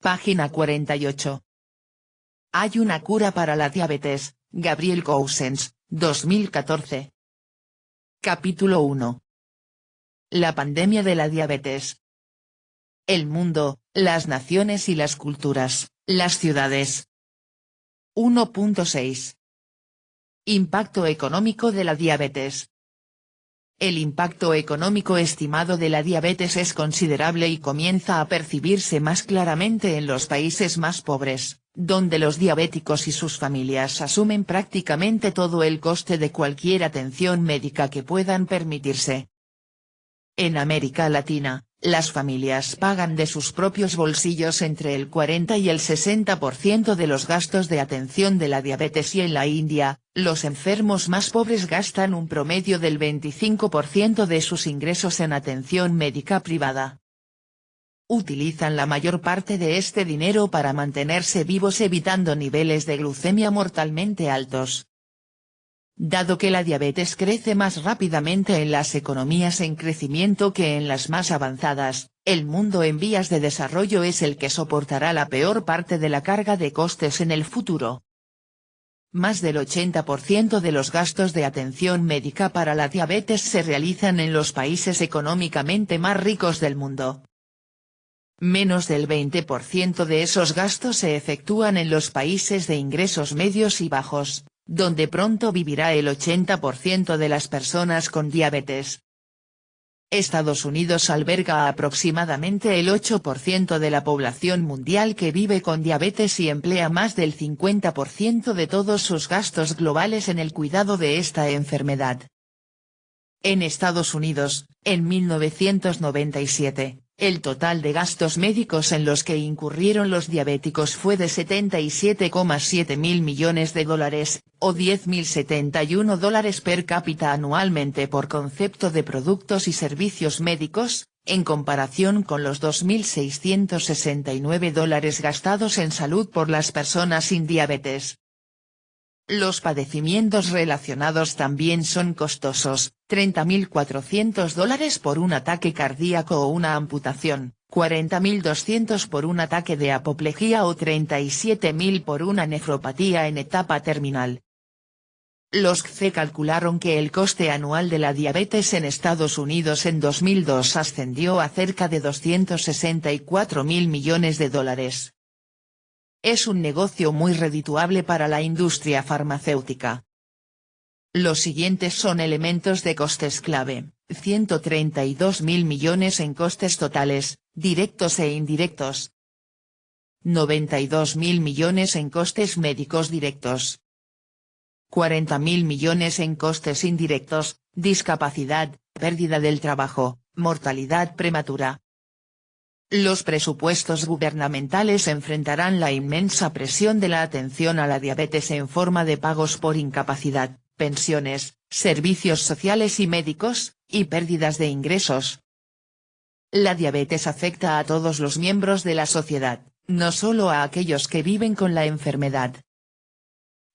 Página 48. Hay una cura para la diabetes, Gabriel Cousens, 2014. Capítulo 1. La pandemia de la diabetes. El mundo, las naciones y las culturas, las ciudades. 1.6. Impacto económico de la diabetes. El impacto económico estimado de la diabetes es considerable y comienza a percibirse más claramente en los países más pobres, donde los diabéticos y sus familias asumen prácticamente todo el coste de cualquier atención médica que puedan permitirse. En América Latina, las familias pagan de sus propios bolsillos entre el 40 y el 60% de los gastos de atención de la diabetes y en la India, los enfermos más pobres gastan un promedio del 25% de sus ingresos en atención médica privada. Utilizan la mayor parte de este dinero para mantenerse vivos evitando niveles de glucemia mortalmente altos. Dado que la diabetes crece más rápidamente en las economías en crecimiento que en las más avanzadas, el mundo en vías de desarrollo es el que soportará la peor parte de la carga de costes en el futuro. Más del 80% de los gastos de atención médica para la diabetes se realizan en los países económicamente más ricos del mundo. Menos del 20% de esos gastos se efectúan en los países de ingresos medios y bajos, donde pronto vivirá el 80% de las personas con diabetes. Estados Unidos alberga aproximadamente el 8% de la población mundial que vive con diabetes y emplea más del 50% de todos sus gastos globales en el cuidado de esta enfermedad. En Estados Unidos, en 1997, el total de gastos médicos en los que incurrieron los diabéticos fue de $77,7 mil millones, o $10.071 per cápita anualmente por concepto de productos y servicios médicos, en comparación con los $2.669 gastados en salud por las personas sin diabetes. Los padecimientos relacionados también son costosos, $30.400 por un ataque cardíaco o una amputación, $40.200 por un ataque de apoplejía o $37.000 por una nefropatía en etapa terminal. Los CDC calcularon que el coste anual de la diabetes en Estados Unidos en 2002 ascendió a cerca de $264.000 millones. Es un negocio muy redituable para la industria farmacéutica. Los siguientes son elementos de costes clave: $132.000 millones en costes totales, directos e indirectos. $92.000 millones en costes médicos directos. $40.000 millones en costes indirectos, discapacidad, pérdida del trabajo, mortalidad prematura. Los presupuestos gubernamentales enfrentarán la inmensa presión de la atención a la diabetes en forma de pagos por incapacidad, pensiones, servicios sociales y médicos, y pérdidas de ingresos. La diabetes afecta a todos los miembros de la sociedad, no solo a aquellos que viven con la enfermedad.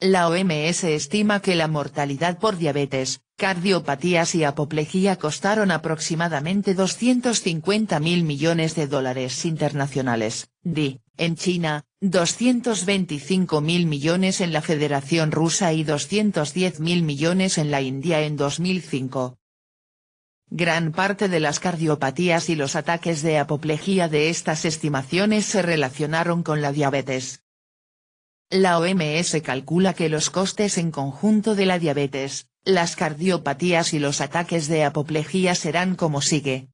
La OMS estima que la mortalidad por diabetes, cardiopatías y apoplejía costaron aproximadamente $250.000 millones internacionales, en China, $225.000 millones en la Federación Rusa y $210.000 millones en la India en 2005. Gran parte de las cardiopatías y los ataques de apoplejía de estas estimaciones se relacionaron con la diabetes. La OMS calcula que los costes en conjunto de la diabetes, las cardiopatías y los ataques de apoplejía serán como sigue.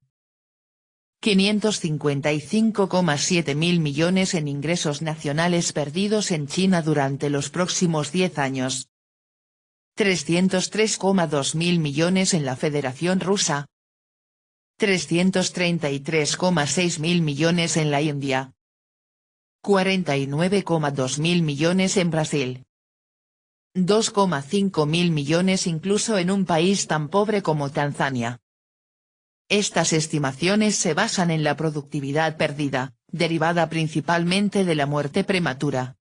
$555,7 mil millones en ingresos nacionales perdidos en China durante los próximos 10 años. $303,2 mil millones en la Federación Rusa. $333,6 mil millones en la India. $49,2 mil millones en Brasil. $2,5 mil millones incluso en un país tan pobre como Tanzania. Estas estimaciones se basan en la productividad perdida, derivada principalmente de la muerte prematura.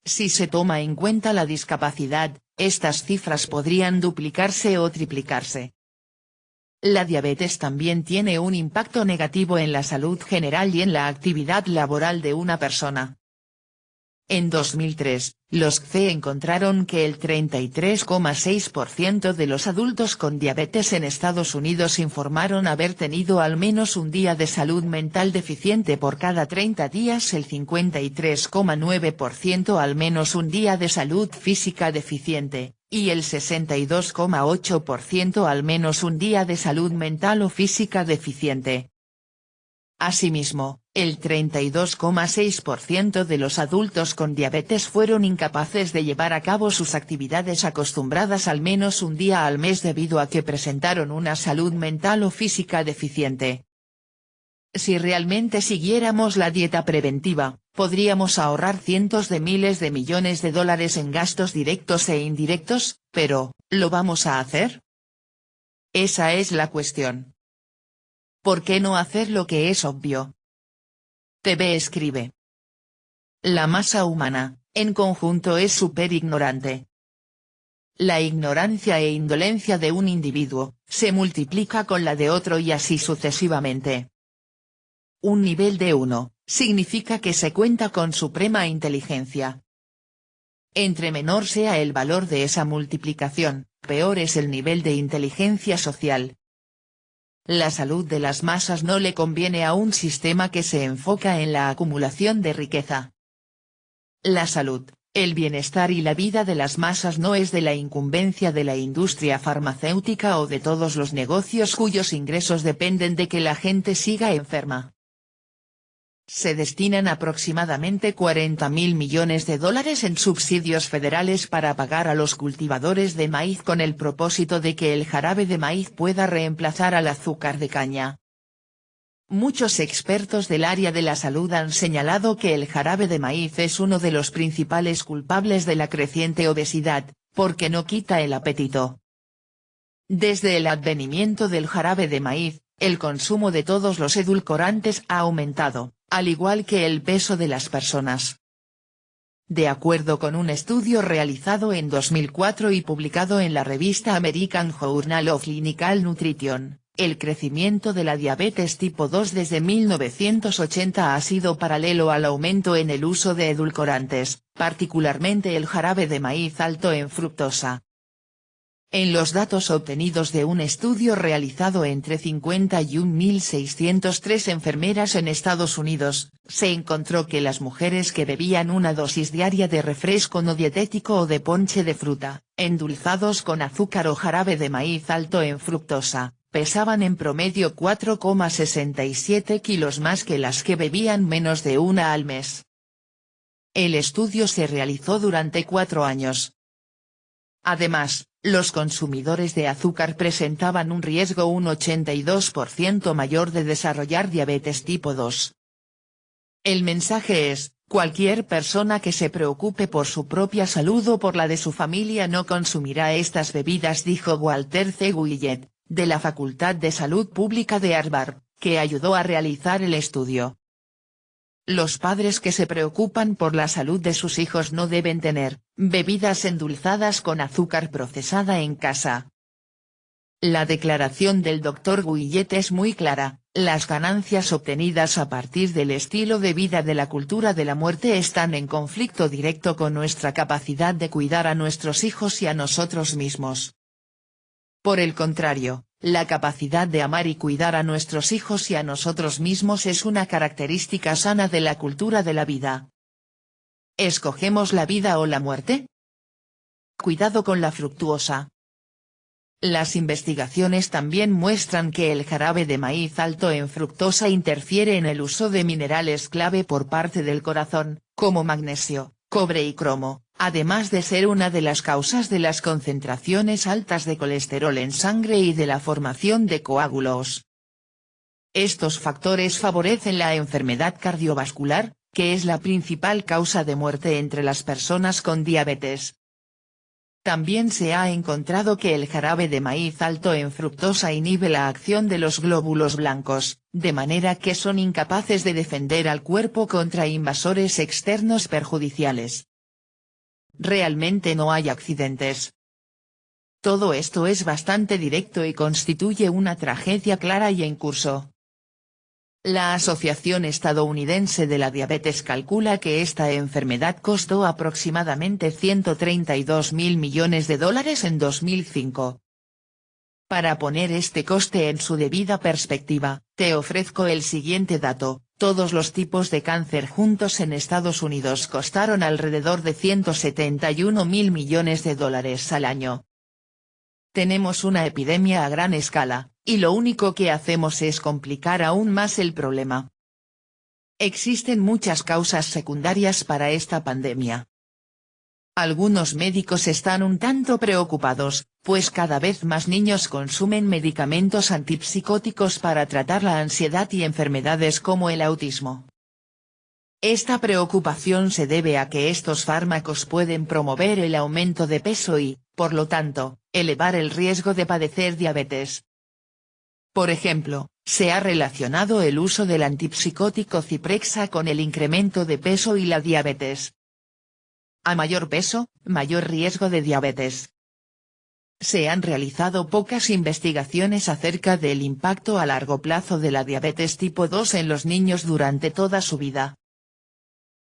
Si se toma en cuenta la discapacidad, estas cifras podrían duplicarse o triplicarse. La diabetes también tiene un impacto negativo en la salud general y en la actividad laboral de una persona. En 2003, los CDC encontraron que el 33,6% de los adultos con diabetes en Estados Unidos informaron haber tenido al menos un día de salud mental deficiente por cada 30 días, el 53,9% al menos un día de salud física deficiente, y el 62,8% al menos un día de salud mental o física deficiente. Asimismo, el 32,6% de los adultos con diabetes fueron incapaces de llevar a cabo sus actividades acostumbradas al menos un día al mes debido a que presentaron una salud mental o física deficiente. Si realmente siguiéramos la dieta preventiva, podríamos ahorrar cientos de miles de millones de dólares en gastos directos e indirectos, pero, ¿lo vamos a hacer? Esa es la cuestión. ¿Por qué no hacer lo que es obvio? TV escribe. La masa humana, en conjunto, es súper ignorante. La ignorancia e indolencia de un individuo, se multiplica con la de otro y así sucesivamente. Un nivel de 1, significa que se cuenta con suprema inteligencia. Entre menor sea el valor de esa multiplicación, peor es el nivel de inteligencia social. La salud de las masas no le conviene a un sistema que se enfoca en la acumulación de riqueza. La salud, el bienestar y la vida de las masas no es de la incumbencia de la industria farmacéutica o de todos los negocios cuyos ingresos dependen de que la gente siga enferma. Se destinan aproximadamente 40.000 millones de dólares en subsidios federales para pagar a los cultivadores de maíz con el propósito de que el jarabe de maíz pueda reemplazar al azúcar de caña. Muchos expertos del área de la salud han señalado que el jarabe de maíz es uno de los principales culpables de la creciente obesidad, porque no quita el apetito. Desde el advenimiento del jarabe de maíz, el consumo de todos los edulcorantes ha aumentado, al igual que el peso de las personas. De acuerdo con un estudio realizado en 2004 y publicado en la revista American Journal of Clinical Nutrition, el crecimiento de la diabetes tipo 2 desde 1980 ha sido paralelo al aumento en el uso de edulcorantes, particularmente el jarabe de maíz alto en fructosa. En los datos obtenidos de un estudio realizado entre 51.603 enfermeras en Estados Unidos, se encontró que las mujeres que bebían una dosis diaria de refresco no dietético o de ponche de fruta, endulzados con azúcar o jarabe de maíz alto en fructosa, pesaban en promedio 4,67 kilos más que las que bebían menos de una al mes. El estudio se realizó durante 4 años. Además, los consumidores de azúcar presentaban un riesgo un 82% mayor de desarrollar diabetes tipo 2. El mensaje es, cualquier persona que se preocupe por su propia salud o por la de su familia no consumirá estas bebidas, dijo Walter C. Willett, de la Facultad de Salud Pública de Harvard, que ayudó a realizar el estudio. Los padres que se preocupan por la salud de sus hijos no deben tener bebidas endulzadas con azúcar procesada en casa. La declaración del Dr. Willett es muy clara, las ganancias obtenidas a partir del estilo de vida de la cultura de la muerte están en conflicto directo con nuestra capacidad de cuidar a nuestros hijos y a nosotros mismos. Por el contrario, la capacidad de amar y cuidar a nuestros hijos y a nosotros mismos es una característica sana de la cultura de la vida. ¿Escogemos la vida o la muerte? Cuidado con la fructuosa. Las investigaciones también muestran que el jarabe de maíz alto en fructosa interfiere en el uso de minerales clave por parte del corazón, como magnesio, cobre y cromo, además de ser una de las causas de las concentraciones altas de colesterol en sangre y de la formación de coágulos. Estos factores favorecen la enfermedad cardiovascular, que es la principal causa de muerte entre las personas con diabetes. También se ha encontrado que el jarabe de maíz alto en fructosa inhibe la acción de los glóbulos blancos, de manera que son incapaces de defender al cuerpo contra invasores externos perjudiciales. Realmente no hay accidentes. Todo esto es bastante directo y constituye una tragedia clara y en curso. La Asociación Estadounidense de la Diabetes calcula que esta enfermedad costó aproximadamente $132.000 millones en 2005. Para poner este coste en su debida perspectiva, te ofrezco el siguiente dato: todos los tipos de cáncer juntos en Estados Unidos costaron alrededor de $171.000 millones al año. Tenemos una epidemia a gran escala, y lo único que hacemos es complicar aún más el problema. Existen muchas causas secundarias para esta pandemia. Algunos médicos están un tanto preocupados, pues cada vez más niños consumen medicamentos antipsicóticos para tratar la ansiedad y enfermedades como el autismo. Esta preocupación se debe a que estos fármacos pueden promover el aumento de peso y, por lo tanto, elevar el riesgo de padecer diabetes. Por ejemplo, se ha relacionado el uso del antipsicótico Zyprexa con el incremento de peso y la diabetes. A mayor peso, mayor riesgo de diabetes. Se han realizado pocas investigaciones acerca del impacto a largo plazo de la diabetes tipo 2 en los niños durante toda su vida.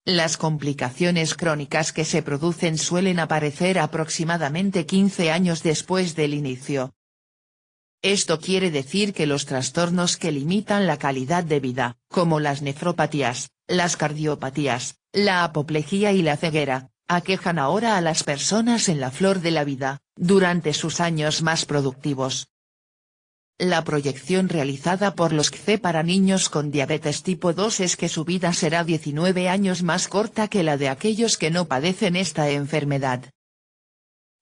Las complicaciones crónicas que se producen suelen aparecer aproximadamente 15 años después del inicio. Esto quiere decir que los trastornos que limitan la calidad de vida, como las nefropatías, las cardiopatías, la apoplejía y la ceguera, aquejan ahora a las personas en la flor de la vida, durante sus años más productivos. La proyección realizada por los CDC para niños con diabetes tipo 2 es que su vida será 19 años más corta que la de aquellos que no padecen esta enfermedad.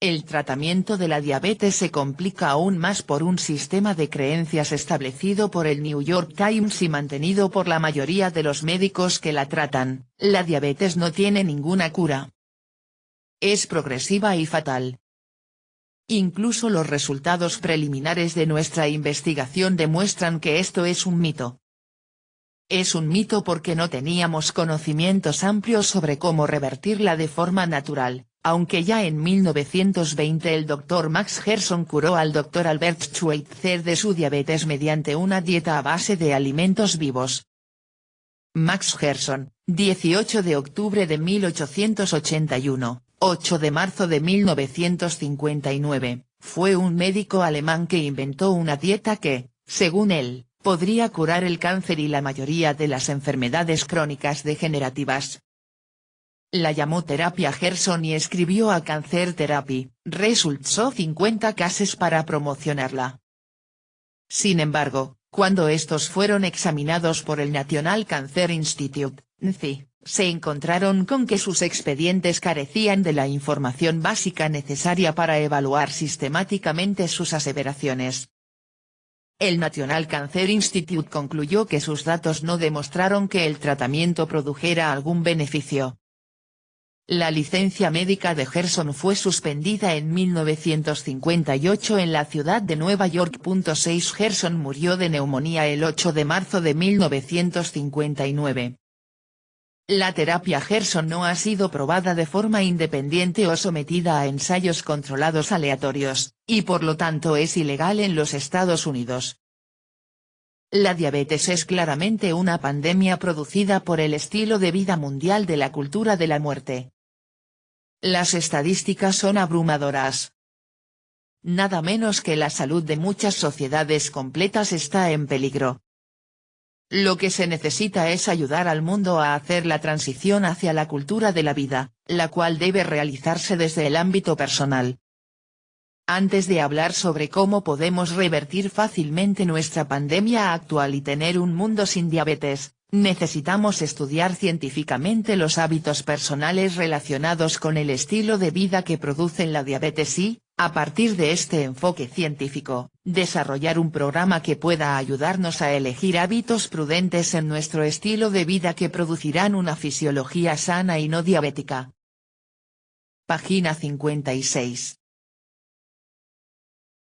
El tratamiento de la diabetes se complica aún más por un sistema de creencias establecido por el New York Times y mantenido por la mayoría de los médicos que la tratan: la diabetes no tiene ninguna cura. Es progresiva y fatal. Incluso los resultados preliminares de nuestra investigación demuestran que esto es un mito. Es un mito porque no teníamos conocimientos amplios sobre cómo revertirla de forma natural, aunque ya en 1920 el Dr. Max Gerson curó al Dr. Albert Schweitzer de su diabetes mediante una dieta a base de alimentos vivos. Max Gerson, 18 de octubre de 1881. 8 de marzo de 1959, fue un médico alemán que inventó una dieta que, según él, podría curar el cáncer y la mayoría de las enfermedades crónicas degenerativas. La llamó terapia Gerson y escribió a Cancer Therapy Results of 50 Cases para promocionarla. Sin embargo, cuando estos fueron examinados por el National Cancer Institute, NCI, se encontraron con que sus expedientes carecían de la información básica necesaria para evaluar sistemáticamente sus aseveraciones. El National Cancer Institute concluyó que sus datos no demostraron que el tratamiento produjera algún beneficio. La licencia médica de Gerson fue suspendida en 1958 en la ciudad de Nueva York. 6 Gerson murió de neumonía el 8 de marzo de 1959. La terapia Gerson no ha sido probada de forma independiente o sometida a ensayos controlados aleatorios, y por lo tanto es ilegal en los Estados Unidos. La diabetes es claramente una pandemia producida por el estilo de vida mundial de la cultura de la muerte. Las estadísticas son abrumadoras. Nada menos que la salud de muchas sociedades completas está en peligro. Lo que se necesita es ayudar al mundo a hacer la transición hacia la cultura de la vida, la cual debe realizarse desde el ámbito personal. Antes de hablar sobre cómo podemos revertir fácilmente nuestra pandemia actual y tener un mundo sin diabetes, necesitamos estudiar científicamente los hábitos personales relacionados con el estilo de vida que producen la diabetes y, a partir de este enfoque científico, desarrollar un programa que pueda ayudarnos a elegir hábitos prudentes en nuestro estilo de vida que producirán una fisiología sana y no diabética. Página 56.